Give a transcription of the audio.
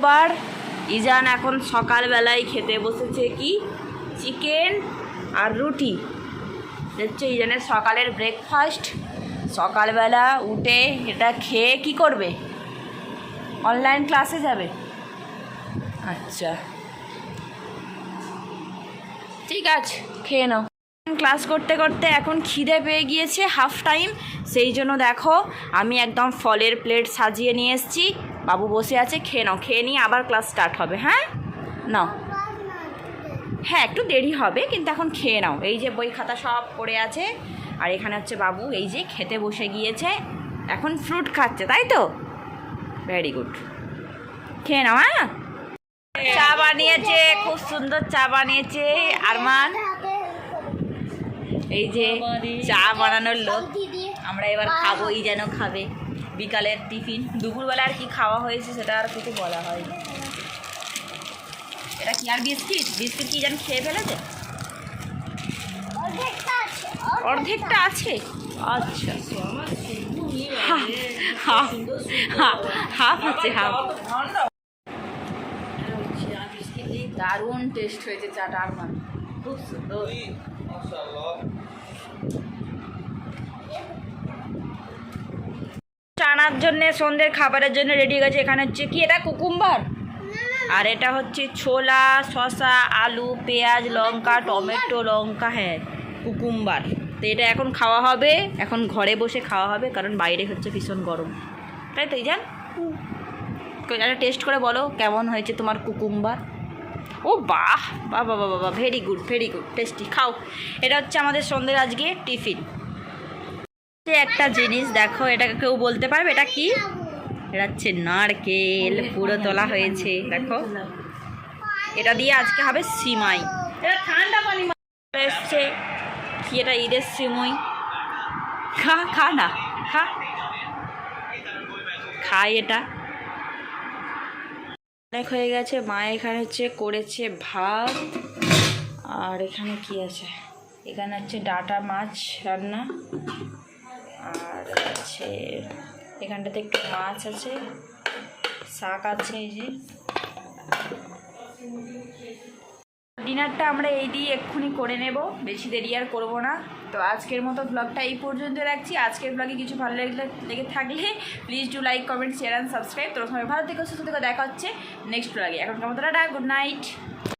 এবার ইজান এখন সকালবেলায় খেতে বসেছে কি চিকেন আর রুটি। হচ্ছে ইজানের সকালের ব্রেকফাস্ট। সকালবেলা উঠে এটা খেয়ে কি করবে? অনলাইন ক্লাসে যাবে। আচ্ছা ঠিক আছে, খেয়ে নাও। ক্লাস করতে করতে এখন খিদে পেয়ে গিয়েছে, হাফ টাইম। সেই জন্য দেখো আমি একদম ফলের প্লেট সাজিয়ে নিয়ে এসেছি। বাবু বসে আছে, খেয়ে নাও। খেয়ে নিয়ে আবার ক্লাস স্টার্ট হবে। হ্যাঁ নাও। হ্যাঁ একটু দেরি হবে, কিন্তু এখন খেয়ে নাও। এই যে বই খাতা সব পড়ে আছে। আর এখানে হচ্ছে বাবু এই যে খেতে বসে গিয়েছে, এখন ফ্রুট খাচ্ছে, তাই তো? ভেরি গুড, খেয়ে নাও। হ্যাঁ চা বানিয়েছে, খুব সুন্দর চা বানিয়েছে আরমান। এই যে চা বানানোর লোক, আমরা এবার খাবো, এই যেন খাবে বিকালের টিফিন। দুপুরবেলা আর কি খাওয়া হয়েছে সেটা আর কিছু বলা হয়নি। এটা কি আর বিস্কিট? বিস্কিট কি যেন খেয়ে ফেলেছে? অর্ধেকটা আছে। আচ্ছা হাফ আছে, হাফ। দারুণ টেস্ট হয়েছে চাটা আরমান, খুব সুন্দর। চানার জন্য সন্ধ্যের খাবারের জন্য রেডি হয়ে গেছে। এখানে হচ্ছে কি, এটা কুকুম্বার, আর এটা হচ্ছে ছোলা, শসা, আলু, পেঁয়াজ, লঙ্কা, টমেটো, লঙ্কা, হ্যাঁ কুকুম্বার। তো এটা এখন খাওয়া হবে, এখন ঘরে বসে খাওয়া হবে, কারণ বাইরে হচ্ছে ভীষণ গরম, তাই তো? জান এটা টেস্ট করে বলো কেমন হয়েছে তোমার কুকুম্বার। ও বাহ বাহ বাহ বাহ বাহ, very good very good, tasty. খাও। এটা হচ্ছে আমাদের সন্ধ্যের আজকে টিফিন। একটা জিনিস দেখো, এটাকে কেউ বলতে পারবে এটা কি? এটা হচ্ছে নারকেল, পুরো তোলা হয়েছে দেখো। এটা দিয়ে আজকে হবে সিমাই। এটা ঠান্ডা পানি এসছে কি, এটা ঈদের সিমুই। খা খা না, খা খাই। এটা অনেক হয়ে গেছে। মা এখানে হচ্ছে করেছে ভাত, আর এখানে কি আছে, এখানে হচ্ছে ডাটা মাছ রান্না, আর হচ্ছে এখানটাতে একটু মাছ আছে, শাক আছে। এই যে ডিনারটা আমরা এই দিয়ে এক্ষুনি করে নেব, বেশি দেরি আর করবো না। তো আজকের মতো ব্লগটা এই পর্যন্ত রাখছি। আজকের ব্লগে কিছু ভালো লেগে থাকলে please do like, comment, share and subscribe. তোর সময় ভালো থেকে সুস্থ থেকে দেখা হচ্ছে নেক্সট ব্লগে। এখন কেমন, টাটা, গুড নাইট।